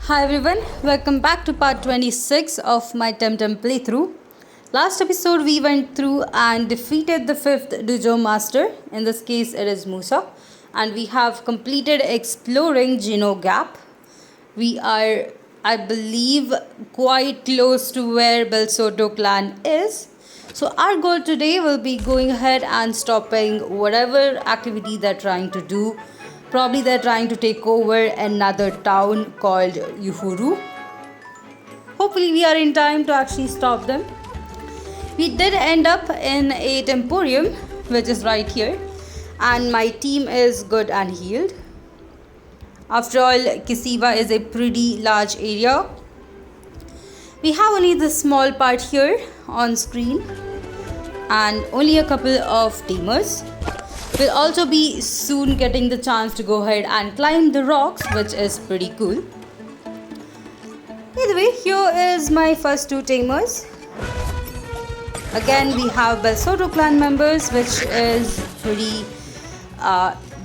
Hi everyone, welcome back to part 26 of my TemTem playthrough. Last episode we went through and defeated the 5th Dojo Master, in this case it is Musa, and we have completed exploring Geno Gap. We are, I believe, quite close to where Belsoto clan is. So our goal today will be going ahead and stopping whatever activity they're trying to do. Probably they're trying to take over another town called Yuhuru. Hopefully we are in time to actually stop them. We did end up in a Temporium, which is right here, and my team is good and healed. After all, Kisiwa is a pretty large area. We have only this small part here on screen and only a couple of tamers. We'll also be soon getting the chance to go ahead and climb the rocks, which is pretty cool. Either way, here is my first two tamers. Again, we have Belsoto clan members, which is pretty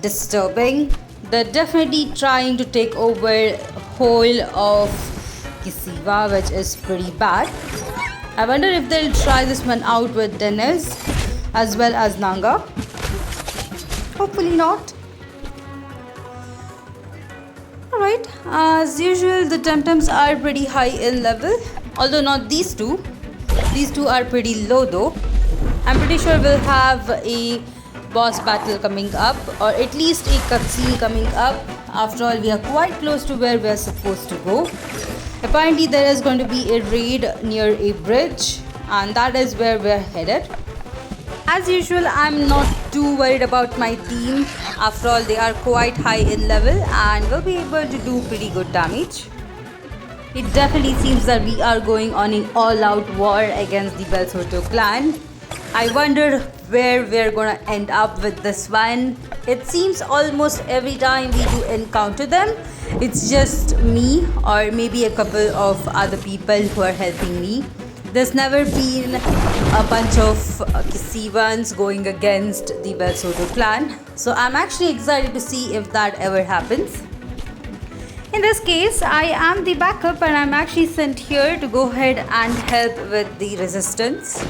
disturbing. They're definitely trying to take over whole of Kisiwa, which is pretty bad. I wonder if they'll try this one out with Dennis as well as Nanga. Hopefully not. Alright, as usual the TemTems are pretty high in level, although not these two. These two are pretty low though. I'm pretty sure we'll have a boss battle coming up, or at least a cutscene coming up. After all, we are quite close to where we are supposed to go. Apparently there is going to be a raid near a bridge, and that is where we're headed. As usual, I'm not too worried about my team. After all, they are quite high in level and will be able to do pretty good damage. It definitely seems that we are going on an all-out war against the Belsoto clan. I wonder where we're gonna end up with this one. It seems almost every time we do encounter them, it's just me or maybe a couple of other people who are helping me. There's never been a bunch of Kisiwans going against the Belsoto clan. So I'm actually excited to see if that ever happens. In this case, I am the backup and I'm actually sent here to go ahead and help with the resistance.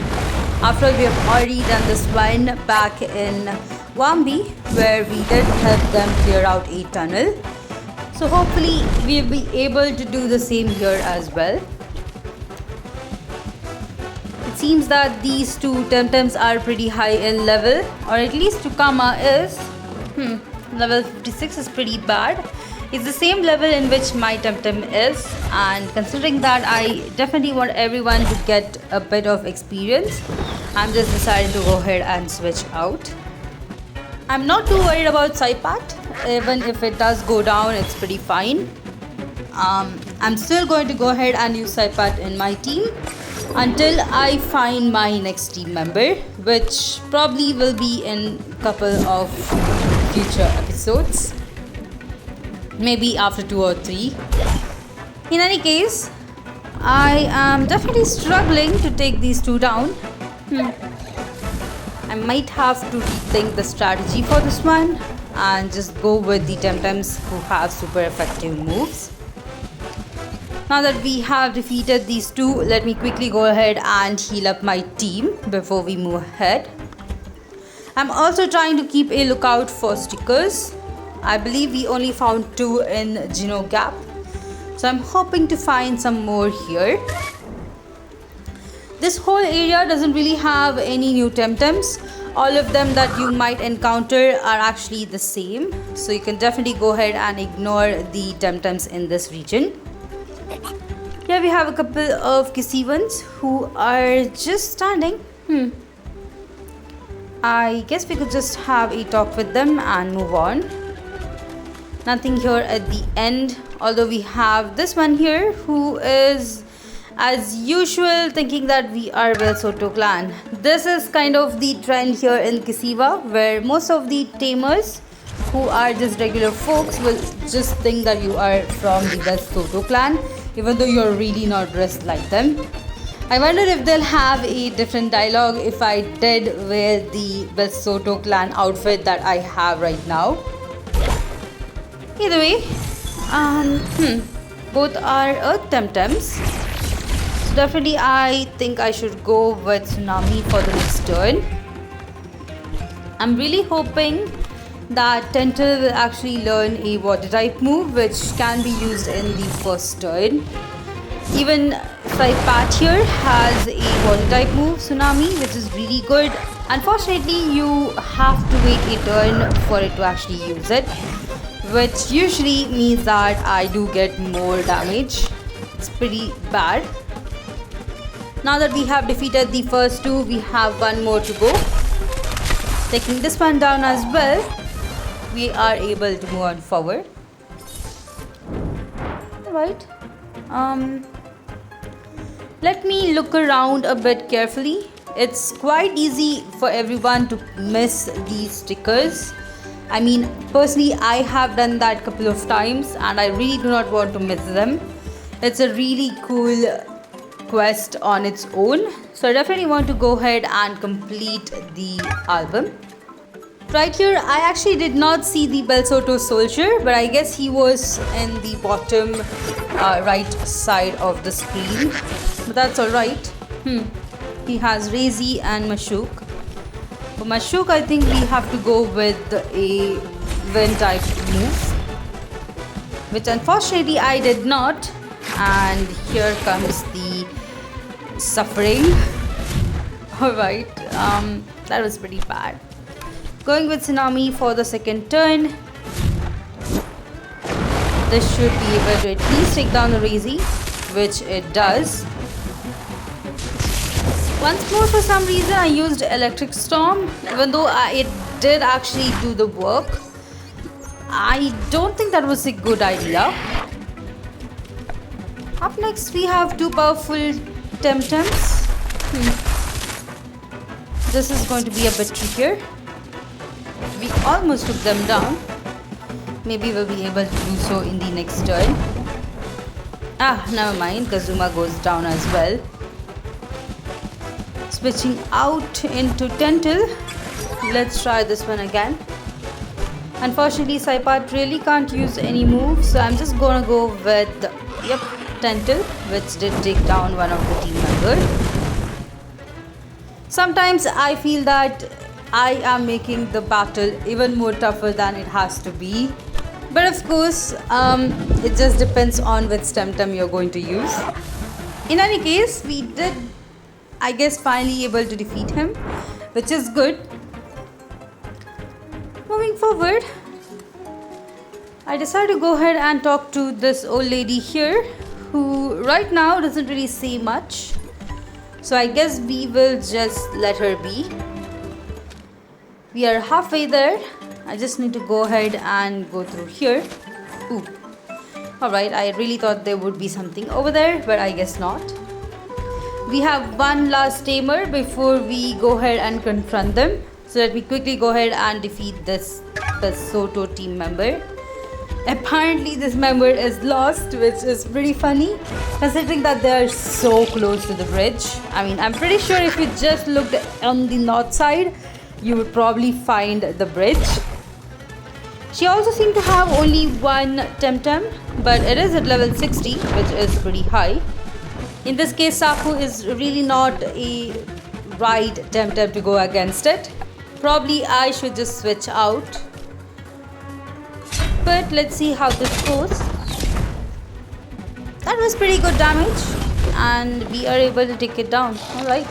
After all, we have already done this one back in Wambi, where we did help them clear out a tunnel. So hopefully we'll be able to do the same here as well. It seems that these two TemTems are pretty high in level, or at least Tukama is. Level 56 is pretty bad. It's the same level in which my TemTem is, and considering that I definitely want everyone to get a bit of experience, I'm just deciding to go ahead and switch out. I'm not too worried about Saipat. Even if it does go down, it's pretty fine. I'm still going to go ahead and use Saipat in my team until I find my next team member, which probably will be in a couple of future episodes. Maybe after 2 or 3. In any case, I am definitely struggling to take these two down. I might have to rethink the strategy for this one and just go with the TemTems who have super effective moves. Now that we have defeated these two, let me quickly go ahead and heal up my team before we move ahead. I'm also trying to keep a lookout for stickers. I believe we only found 2 in Geno Gap, so I'm hoping to find some more here. This whole area doesn't really have any new TemTems. All of them that you might encounter are actually the same, so you can definitely go ahead and ignore the TemTems in this region. Here we have a couple of Kisiwans who are just standing. I guess we could just have a talk with them and move on. Nothing here at the end, although we have this one here who is, as usual, thinking that we are Belsoto clan. This is kind of the trend here in Kisiwa, where most of the tamers who are just regular folks will just think that you are from the Belsoto clan, even though you're really not dressed like them. I wonder if they'll have a different dialogue if I did wear the Belsoto clan outfit that I have right now. Either way, Both are TemTems. So definitely I think I should go with Tsunami for the next turn. I'm really hoping that Tentil will actually learn a water type move which can be used in the first turn. Even Saipat here has a water type move, Tsunami, which is really good. Unfortunately, you have to wait a turn for it to actually use it, which usually means that I do get more damage. It's pretty bad. Now that we have defeated the first two, we have one more to go. Taking this one down as well, we are able to move on forward. Alright. Let me look around a bit carefully. It's quite easy for everyone to miss these stickers. I mean, personally, I have done that a couple of times and I really do not want to miss them. It's a really cool quest on its own. So I definitely want to go ahead and complete the album. Right here, I actually did not see the Belsoto soldier, but I guess he was in the bottom right side of the screen. But that's alright. He has Rezi and Mashuk. For Mashuk, I think we have to go with a wind type move, which unfortunately I did not. And here comes the suffering. Alright, that was pretty bad. Going with Tsunami for the second turn. This should be able to at least take down the Rezi, which it does. Once more, for some reason, I used Electric Storm, even though it did actually do the work. I don't think that was a good idea. Up next, we have two powerful TemTems. This is going to be a bit trickier. We almost took them down. Maybe we'll be able to do so in the next turn. Never mind. Kazuma goes down as well. Switching out into Tentil. Let's try this one again. Unfortunately, Saipat really can't use any moves, so I'm just gonna go with Tentil, which did take down one of the team members. Sometimes I feel that I am making the battle even more tougher than it has to be. But of course, it just depends on which TemTem you're going to use. In any case, we did, I guess, finally able to defeat him, which is good. Moving forward, I decided to go ahead and talk to this old lady here, who right now doesn't really say much. So I guess we will just let her be. We are halfway there. I just need to go ahead and go through here. Ooh. Alright, I really thought there would be something over there, but I guess not. We have one last tamer before we go ahead and confront them. So let me quickly go ahead and defeat this Soto team member. Apparently this member is lost, which is pretty funny considering that they are so close to the bridge. I mean, I'm pretty sure if you just looked on the north side, you would probably find the bridge. She also seemed to have only one TemTem, but it is at level 60, which is pretty high. In this case, Saku is really not a right TemTem to go against it. Probably I should just switch out. But let's see how this goes. That was pretty good damage, and we are able to take it down. Alright.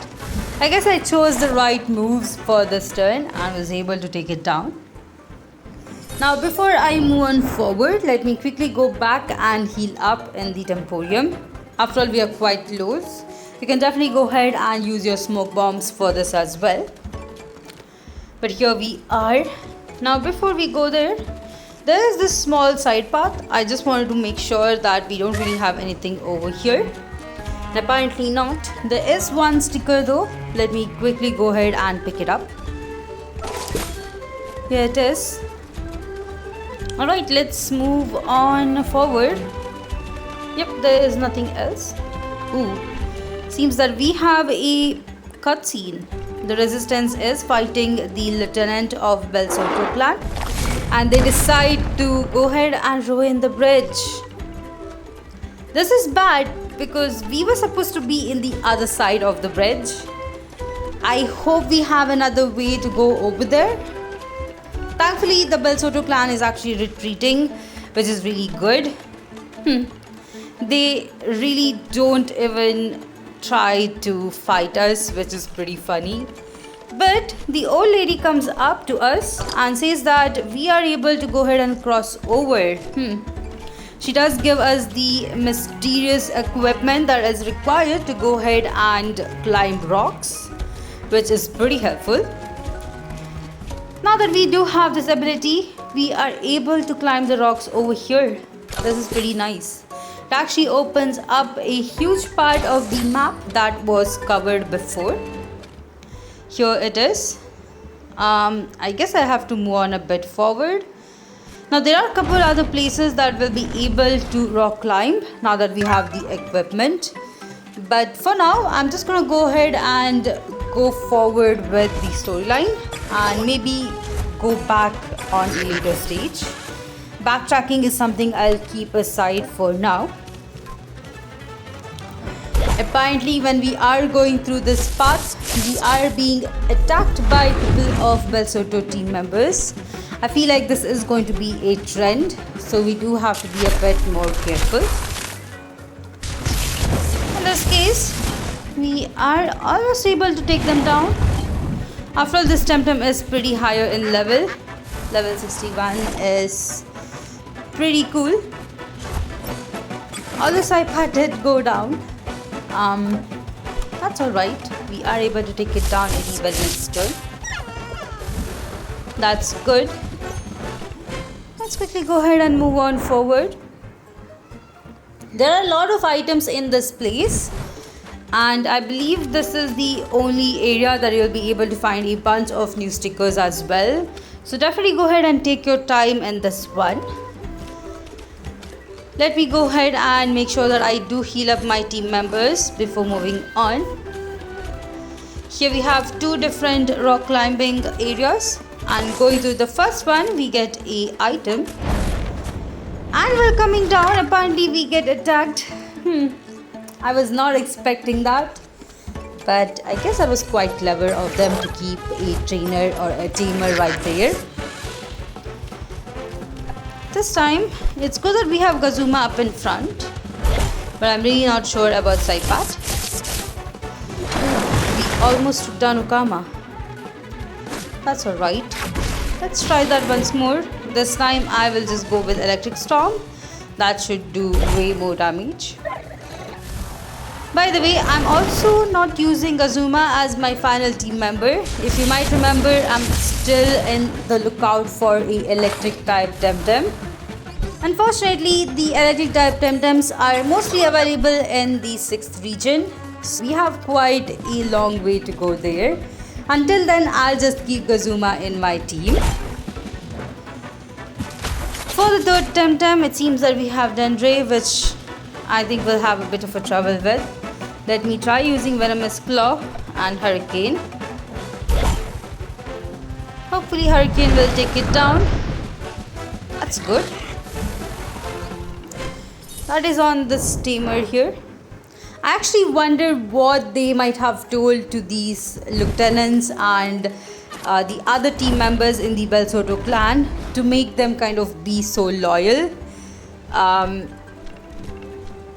I guess I chose the right moves for this turn and was able to take it down. Now before I move on forward, let me quickly go back and heal up in the Temporium. After all, we are quite close. You can definitely go ahead and use your smoke bombs for this as well. But here we are. Now before we go there is this small side path. I just wanted to make sure that we don't really have anything over here. And apparently not. There is one sticker though. Let me quickly go ahead and pick it up. Here it is. Alright, let's move on forward. Yep, there is nothing else. Ooh, seems that we have a cutscene. The resistance is fighting the lieutenant of Belsoto clan, and they decide to go ahead and ruin the bridge. This is bad because we were supposed to be in the other side of the bridge. I hope we have another way to go over there. Thankfully, the Bel Soto clan is actually retreating, which is really good. They really don't even try to fight us, which is pretty funny. But the old lady comes up to us and says that we are able to go ahead and cross over. She does give us the mysterious equipment that is required to go ahead and climb rocks, which is pretty helpful. Now that we do have this ability, we are able to climb the rocks over here. This is pretty nice. It actually opens up a huge part of the map that was covered before. Here it is. I guess I have to move on a bit forward. Now there are a couple other places that will be able to rock climb now that we have the equipment. But for now, I'm just gonna go ahead and go forward with the storyline and maybe go back on a later stage. Backtracking is something I'll keep aside for now. Apparently, when we are going through this path, we are being attacked by people of Bel Soto team members. I feel like this is going to be a trend, so we do have to be a bit more careful. In this case, we are almost able to take them down. After all, this TemTem is pretty higher in level. Level 61 is pretty cool. Although Saipa did go down. That's alright. We are able to take it down even next turn. That's good. Let's quickly go ahead and move on forward. There are a lot of items in this place, and I believe this is the only area that you'll be able to find a bunch of new stickers as well. So definitely go ahead and take your time in this one. Let me go ahead and make sure that I do heal up my team members before moving on. Here we have two different rock climbing areas, and going through the first one we get a item, and while coming down apparently we get attacked. I was not expecting that, but I guess that was quite clever of them to keep a trainer or a tamer right there. This time, it's good that we have Gazuma up in front, but I'm really not sure about Saipat. We almost took down Ukama. That's alright. Let's try that once more. This time I will just go with Electric Storm. That should do way more damage. By the way, I'm also not using Gazuma as my final team member. If you might remember, I'm still in the lookout for a electric type TemTem. Unfortunately, the electric type TemTems are mostly available in the 6th region. So we have quite a long way to go there. Until then, I'll just keep Gazuma in my team. For the 3rd TemTem, it seems that we have Dendre, which I think we'll have a bit of a trouble with. Let me try using Venomous Claw and Hurricane. Hopefully Hurricane will take it down. That's good. That is on this tamer here. I actually wonder what they might have told to these lieutenants and the other team members in the Bel Soto clan to make them kind of be so loyal.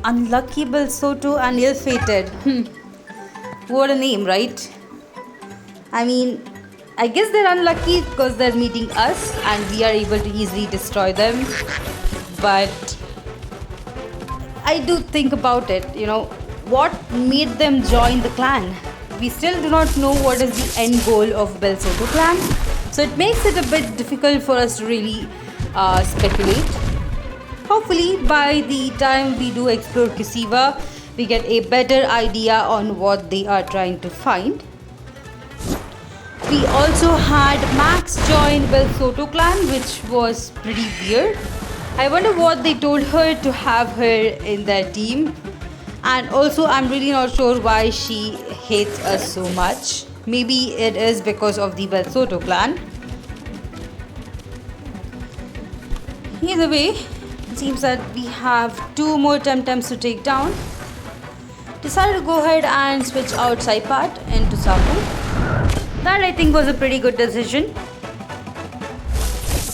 Unlucky Bel Soto and ill-fated. What a name, right? I mean, I guess they're unlucky because they're meeting us and we are able to easily destroy them. But I do think about it, what made them join the clan? We still do not know what is the end goal of Bel Soto clan. So it makes it a bit difficult for us to really speculate. Hopefully by the time we do explore Kisiwa, we get a better idea on what they are trying to find. We also had Max join Bel Soto clan, which was pretty weird. I wonder what they told her to have her in their team. And also I'm really not sure why she hates us so much. Maybe it is because of the Bel Soto clan. Either way, It seems that we have 2 more TemTems to take down. Decided to go ahead and switch out Saipat into Saku. That I think was a pretty good decision.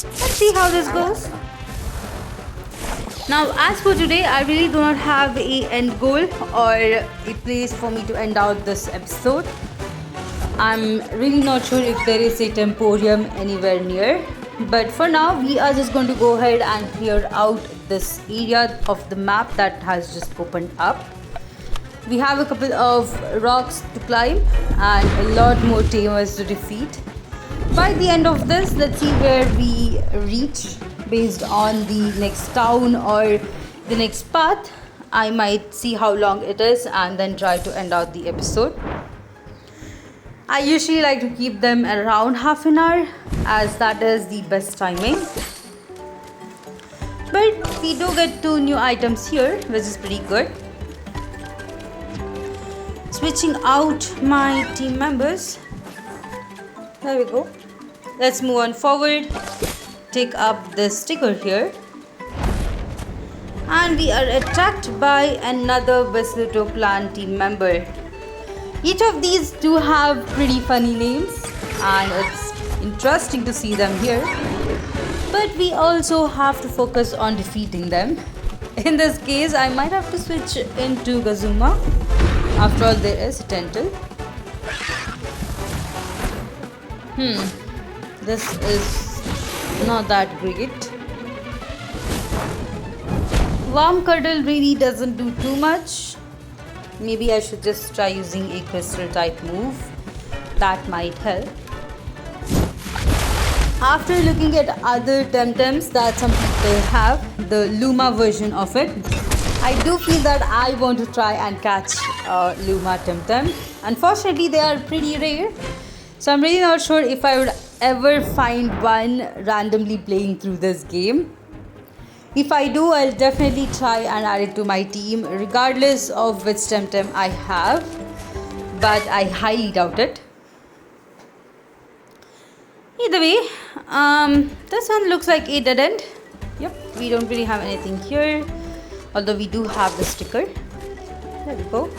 Let's see how this goes. Now, as for today, I really do not have a end goal or a place for me to end out this episode. I'm really not sure if there is a Temporium anywhere near. But for now, we are just going to go ahead and clear out this area of the map that has just opened up. We have a couple of rocks to climb and a lot more tamers to defeat. By the end of this, let's see where we reach based on the next town or the next path. I might see how long it is and then try to end out the episode. I usually like to keep them around half an hour as that is the best timing. But we do get 2 new items here, which is pretty good. Switching out my team members. There we go. Let's move on forward. Take up this sticker here. And we are attacked by another Vesluto clan team member. Each of these do have pretty funny names and it's interesting to see them here. But we also have to focus on defeating them. In this case, I might have to switch into Gazuma. After all, there is a Tental. This is not that great. Warm Cuddle really doesn't do too much. Maybe I should just try using a crystal type move. That might help. After looking at other TemTems that some people have, the Luma version of it, I do feel that I want to try and catch Luma TemTem. Unfortunately, they are pretty rare. So I'm really not sure if I would ever find one randomly playing through this game. If I do, I'll definitely try and add it to my team regardless of which TemTem I have. But I highly doubt it. Either way, this one looks like a dead end. Yep, we don't really have anything here. Although we do have the sticker. There we go.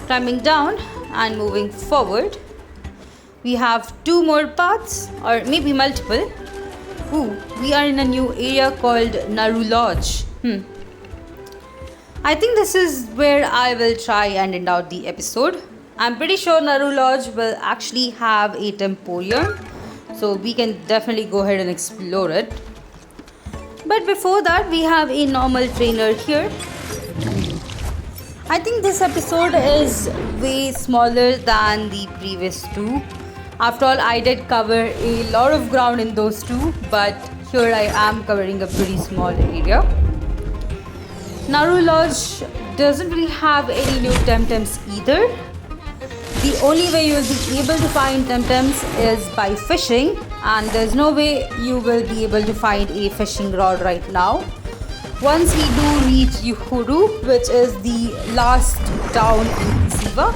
Climbing down and moving forward. We have 2 more paths or maybe multiple. Ooh, we are in a new area called Naru Lodge. I think this is where I will try and end out the episode. I'm pretty sure Naru Lodge will actually have a Temporium. So we can definitely go ahead and explore it. But before that, we have a normal trainer here. I think this episode is way smaller than the previous 2. After all, I did cover a lot of ground in those 2, but here I am covering a pretty small area. Naru Lodge doesn't really have any new TemTems either. The only way you will be able to find TemTems is by fishing, and there's no way you will be able to find a fishing rod right now. Once we do reach Yuhuru, which is the last town in Kisiwa,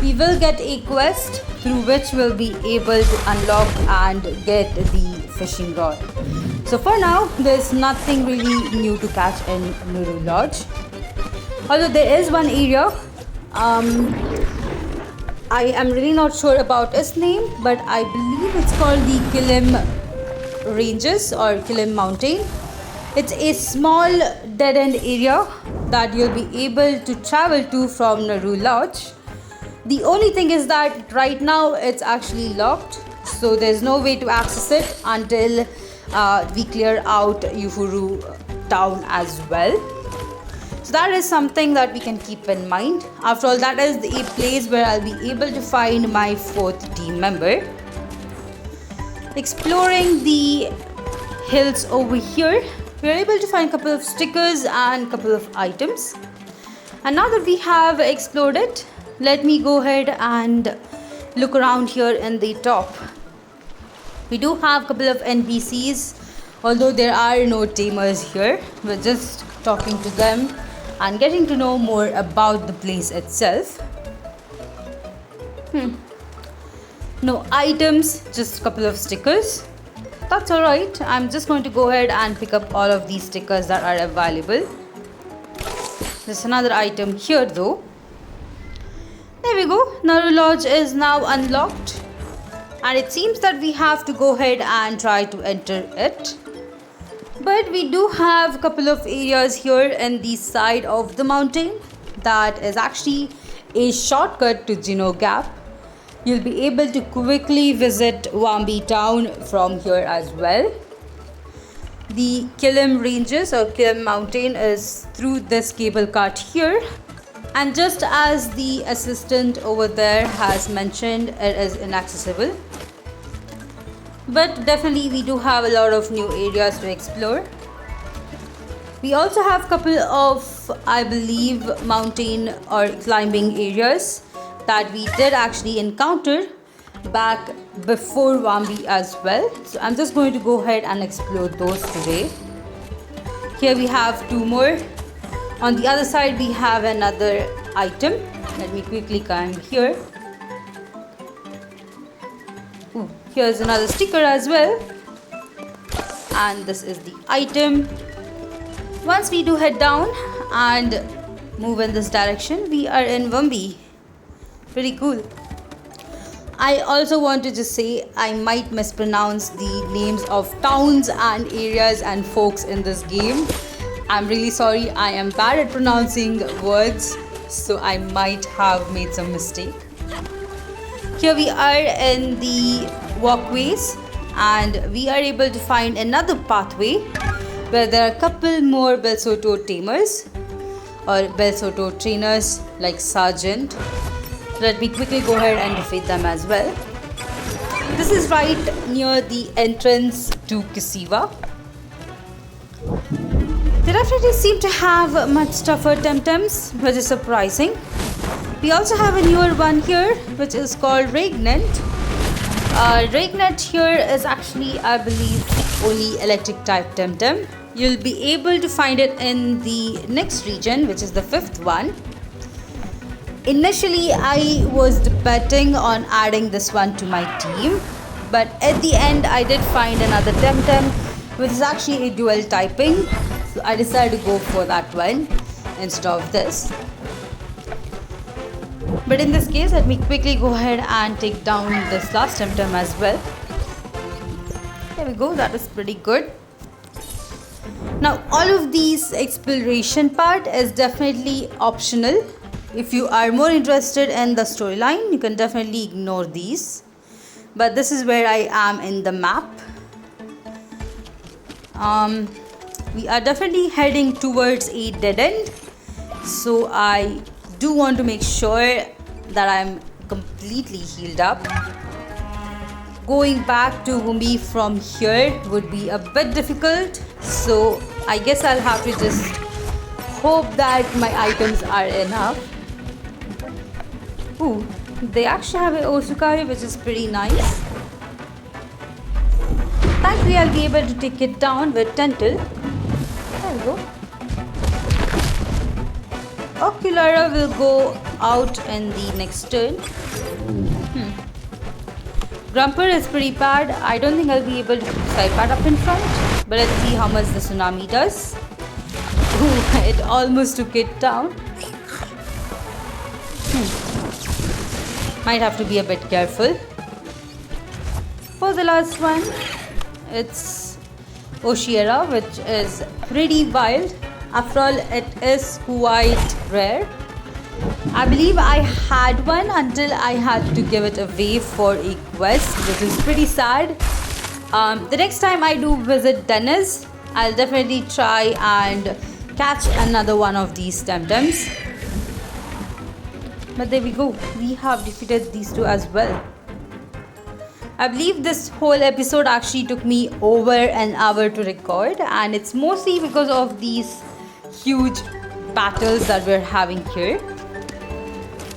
we will get a quest through which we'll be able to unlock and get the fishing rod. So for now, there's nothing really new to catch in Naru Lodge. Although there is one area, I am really not sure about its name, but I believe it's called the Kilim Ranges or Kilim Mountain. It's a small dead-end area that you'll be able to travel to from Naru Lodge. The only thing is that right now it's actually locked, so there's no way to access it until we clear out Yuhuru town as well. So that is something that we can keep in mind. After all, that is a place where I'll be able to find my 4th team member. Exploring the hills over here, we're able to find a couple of stickers and a couple of items. And now that we have explored it, let me go ahead and look around here in the top. We do have a couple of NPCs, although there are no tamers here. We're just talking to them and getting to know more about the place itself. No items, just a couple of stickers. that's alright. I'm just going to go ahead and pick up all of these stickers that are available. There's another item here though. There we go. Naru Lodge is now unlocked. And it seems that we have to go ahead and try to enter it. But we do have a couple of areas here in the side of the mountain that is actually a shortcut to Gino Gap. You'll be able to quickly visit Wambi town from here as well. The Kilim Ranges or Kilim Mountain is through this cable cart here. And just as the assistant over there has mentioned, it is inaccessible. But definitely we do have a lot of new areas to explore. We also have a couple of, I believe, mountain or climbing areas that we did actually encounter back before Wambi as well. So I'm just going to go ahead and explore those today. Here we have two more. On the other side we have another item. Let me quickly climb here. Ooh, here's another sticker as well. And this is the item. Once we do head down and move in this direction, we are in Wambi. Pretty cool. I also want to just say I might mispronounce the names of towns and areas and folks in this game. I'm really sorry, I am bad at pronouncing words, so I might have made some mistake. Here we are in the walkways and we are able to find another pathway where there are a couple more Belsoto tamers or Belsoto trainers like Sergeant. Let me quickly go ahead and defeat them as well. This is right near the entrance to Kisiwa. They definitely seem to have much tougher TemTems, which is surprising. We also have a newer one here, which is called Regnant. Regnant here is actually, I believe, only electric type TemTem. You'll be able to find it in the next region, which is the 5th one. Initially, I was debating on adding this one to my team, but at the end, I did find another TemTem, which is actually a dual typing. So I decided to go for that one instead of this. But in this case, let me quickly go ahead and take down this last TemTem as well. There we go, that is pretty good. Now all of these exploration part is definitely optional. If you are more interested in the storyline, you can definitely ignore these. But this is where I am in the map. We are definitely heading towards a dead end. So I do want to make sure that I'm completely healed up. Going back to Wambi from here would be a bit difficult. So I guess I'll have to just hope that my items are enough. Ooh, they actually have an Osukari, which is pretty nice. Thankfully, I'll be able to take it down with Tentil. There we go. Oculara will go out in the next turn. Grumper is pretty bad. I don't think I'll be able to put Saipat up in front. But let's see how much the tsunami does. Ooh, it almost took it down. Might have to be a bit careful. For the last one, it's Oshiera, which is pretty wild. After all, it is quite rare. I believe I had one until I had to give it away for a quest, which is pretty sad. The next time I do visit Dennis, I'll definitely try and catch another one of these TemTems. But there we go, we have defeated these two as well. I believe this whole episode actually took me over an hour to record, and it's mostly because of these huge battles that we're having here.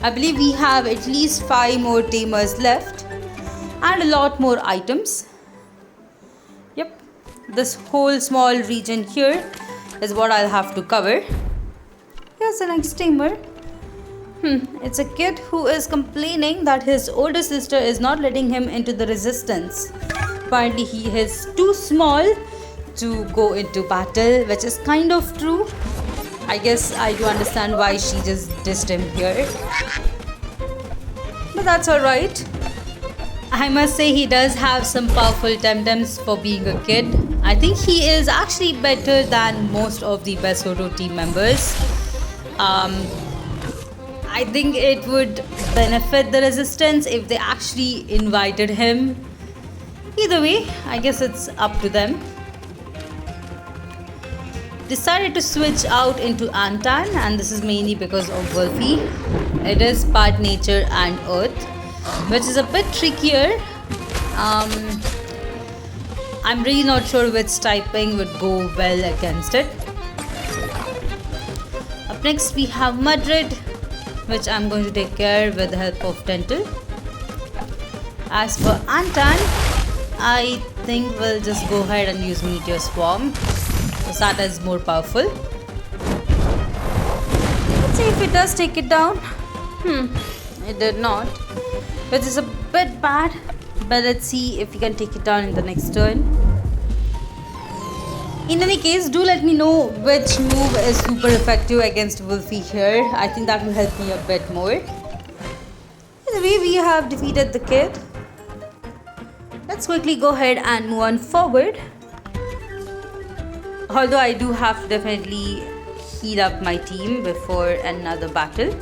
I believe we have at least 5 more tamers left and a lot more items. Yep, this whole small region here is what I'll have to cover. Here's the next tamer. It's a kid who is complaining that his older sister is not letting him into the resistance. apparently he is too small to go into battle, which is kind of true. I guess I do understand why she just dissed him here. But that's alright. I must say he does have some powerful TemTems for being a kid. I think he is actually better than most of the Best Photo team members. I think it would benefit the resistance if they actually invited him. Either way, I guess it's up to them. Decided to switch out into Antan, and this is mainly because of Wolfie. It is part nature and earth, which is a bit trickier. I'm really not sure which typing would go well against it. Up next we have Madrid, which I'm going to take care with the help of Dental. As for Antan, I think we'll just go ahead and use Meteor Swarm. Sata is more powerful. Let's see if it does take it down. It did not, which is a bit bad, but let's see if we can take it down in the next turn. In any case, do let me know which move is super effective against Wolfie here. I think that will help me a bit more. Either way, we have defeated the kid. Let's quickly go ahead and move on forward. Although I do have to definitely heal up my team before another battle.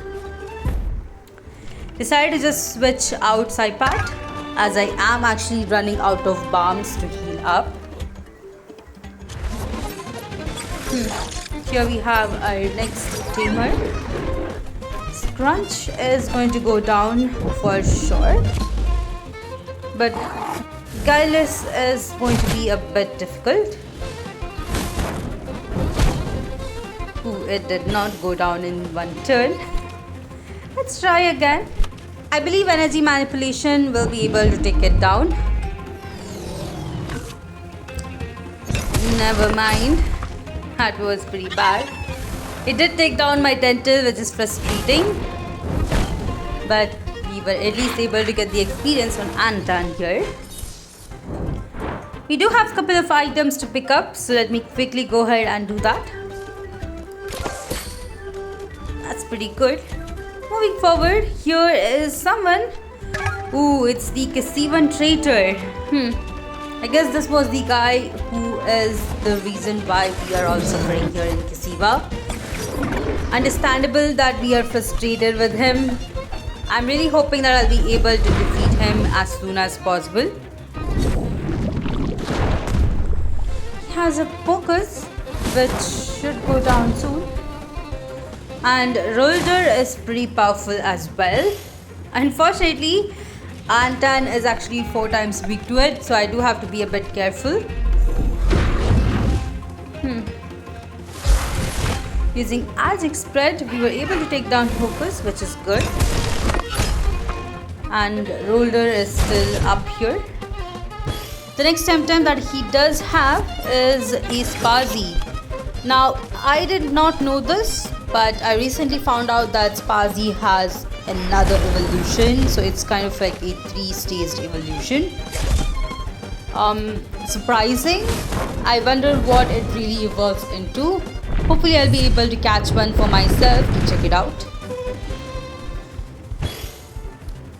Decided to just switch out Saipat, as I am actually running out of bombs to heal up. Here we have our next tamer. Scrunch is going to go down for sure, but Guileless is going to be a bit difficult. Ooh, it did not go down in one turn. Let's try again. I believe energy manipulation will be able to take it down. Never mind. That was pretty bad. It did take down my Dental, which is frustrating. But we were at least able to get the experience on Antan here. We do have a couple of items to pick up, so let me quickly go ahead and do that. That's pretty good. Moving forward, here is someone. Ooh, it's the Kisiwan traitor. I guess this was the guy who is the reason why we are all suffering here in Kisiwa. Understandable that we are frustrated with him. I'm really hoping that I'll be able to defeat him as soon as possible. He has a focus, which should go down soon. And Rolder is pretty powerful as well. Unfortunately, Antan is actually 4 times weak to it, so I do have to be a bit careful. Using Magic Spread, we were able to take down Focus, which is good. And Rolder is still up here. The next TemTem that he does have is a Spazi. Now, I did not know this, but I recently found out that Spazi has another evolution, so it's kind of like a 3-staged evolution. Surprising. I wonder what it really evolves into. Hopefully I'll be able to catch one for myself to check it out.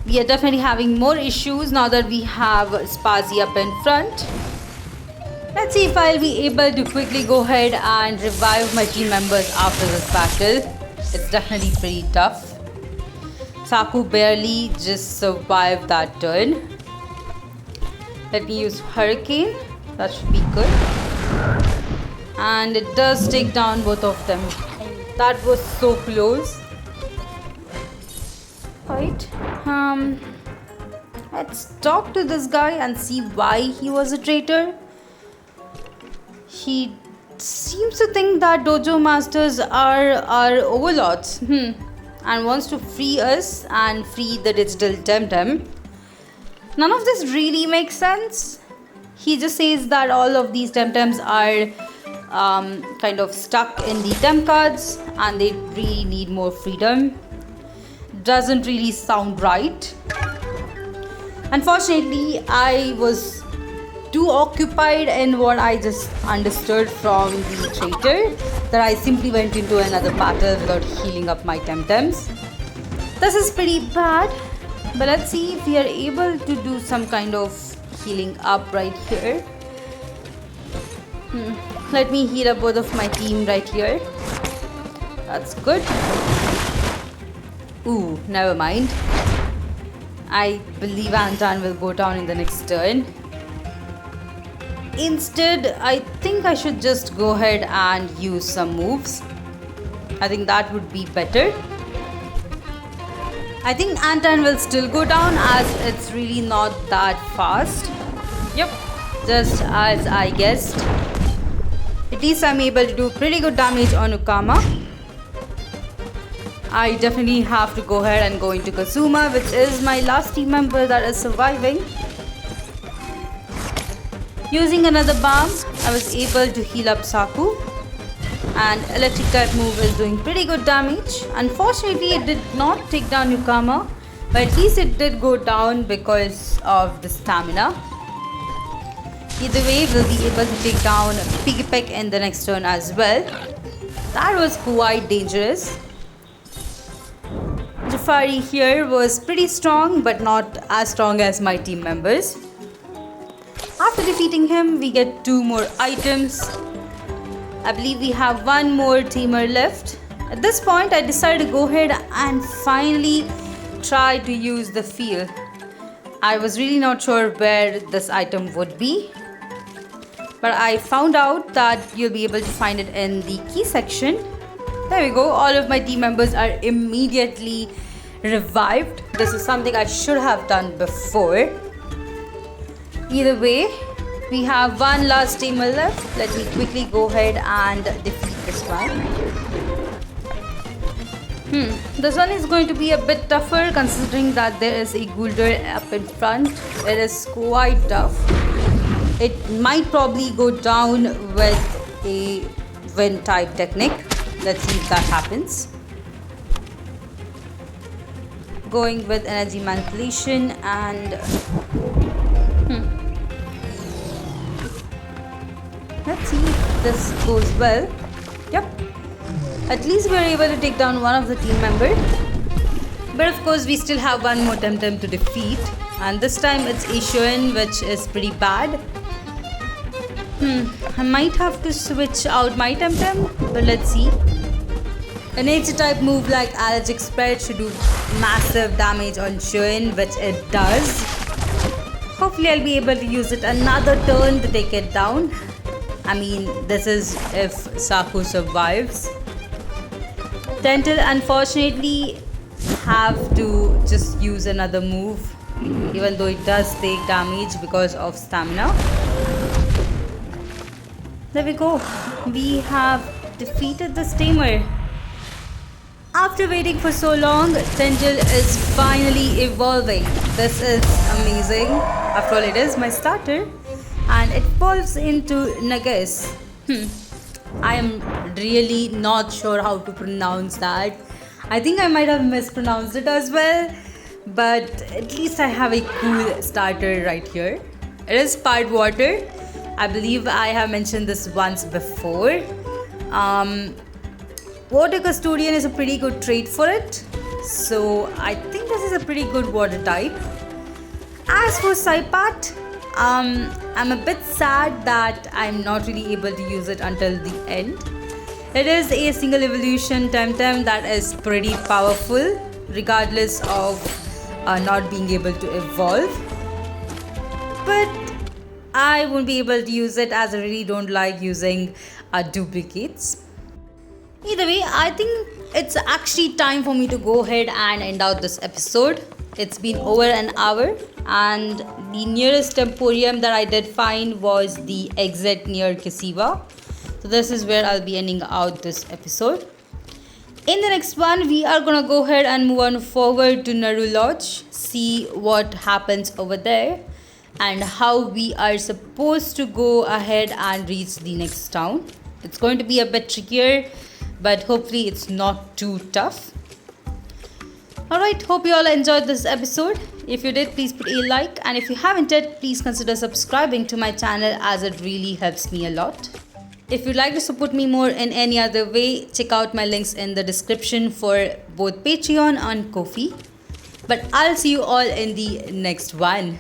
We are definitely having more issues now that we have Spazi up in front. Let's see if I'll be able to quickly go ahead and revive my team members after this battle. It's definitely pretty tough. Saku barely just survived that turn. Let me use Hurricane. That should be good. And it does take down both of them. That was so close. Right. Let's talk to this guy and see why he was a traitor. He seems to think that dojo masters are our overlords. And wants to free us and free the digital TemTem. None of this really makes sense. He just says that all of these TemTems are kind of stuck in the Tem cards and they really need more freedom. Doesn't really sound right. Unfortunately, I was too occupied in what I just understood from the traitor that I simply went into another battle without healing up my TemTems. This is pretty bad, but let's see if we are able to do some kind of healing up right here. Let me heal up both of my team right here. That's good. Ooh, never mind. I believe Anton will go down in the next turn. Instead, I think I should just go ahead and use some moves. I think that would be better. I think Anton will still go down as it's really not that fast. Yep, just as I guessed. At least I'm able to do pretty good damage on Ukama. I definitely have to go ahead and go into Kazuma, which is my last team member that is surviving. Using another bomb, I was able to heal up Saku. And electric type move is doing pretty good damage. Unfortunately, it did not take down Ukama, but at least it did go down because of the stamina. Either way, we'll be able to take down Piggypeck in the next turn as well. That was quite dangerous. Jafari here was pretty strong, but not as strong as my team members. After defeating him, we get 2 more items. I believe we have 1 more teamer left. At this point, I decided to go ahead and finally try to use the field. I was really not sure where this item would be, but I found out that you'll be able to find it in the key section. There we go. All of my team members are immediately revived. This is something I should have done before. Either way, we have 1 last teamer left. Let me quickly go ahead and defeat this one. This one is going to be a bit tougher considering that there is a Guldur up in front. It is quite tough. It might probably go down with a wind type technique. Let's see if that happens. Going with energy manipulation and let's see if this goes well. Yep. At least we are able to take down one of the team members. But of course, we still have 1 more TemTem to defeat. And this time it's Ishuan, which is pretty bad. I might have to switch out my TemTem, but let's see. A nature type move like Allergic Spread should do massive damage on Shuan, which it does. Hopefully I'll be able to use it another turn to take it down. I mean, this is if Saku survives. Tentil unfortunately have to just use another move, even though it does take damage because of stamina. There we go. We have defeated the Steamer. After waiting for so long, Tentil is finally evolving. This is amazing. After all, it is my starter. And it evolves into Nagas. I am really not sure how to pronounce that. I think I might have mispronounced it as well. But at least I have a cool starter right here. It is part water. I believe I have mentioned this once before. Water Custodian is a pretty good trait for it. So I think this is a pretty good water type. As for Saipat, I'm a bit sad that I'm not really able to use it until the end. It is a single evolution TemTem that is pretty powerful regardless of not being able to evolve. But I won't be able to use it as I really don't like using duplicates. Either way, I think it's actually time for me to go ahead and end out this episode. It's been over an hour and the nearest Temporium that I did find was the exit near Kisiwa. So this is where I'll be ending out this episode. In the next one, we are gonna go ahead and move on forward to Naru Lodge, see what happens over there and how we are supposed to go ahead and reach the next town. It's going to be a bit trickier, but hopefully it's not too tough. Alright, hope you all enjoyed this episode. If you did, please put a like, and if you haven't yet, please consider subscribing to my channel as it really helps me a lot. If you'd like to support me more in any other way, check out my links in the description for both Patreon and Ko-fi. But I'll see you all in the next one.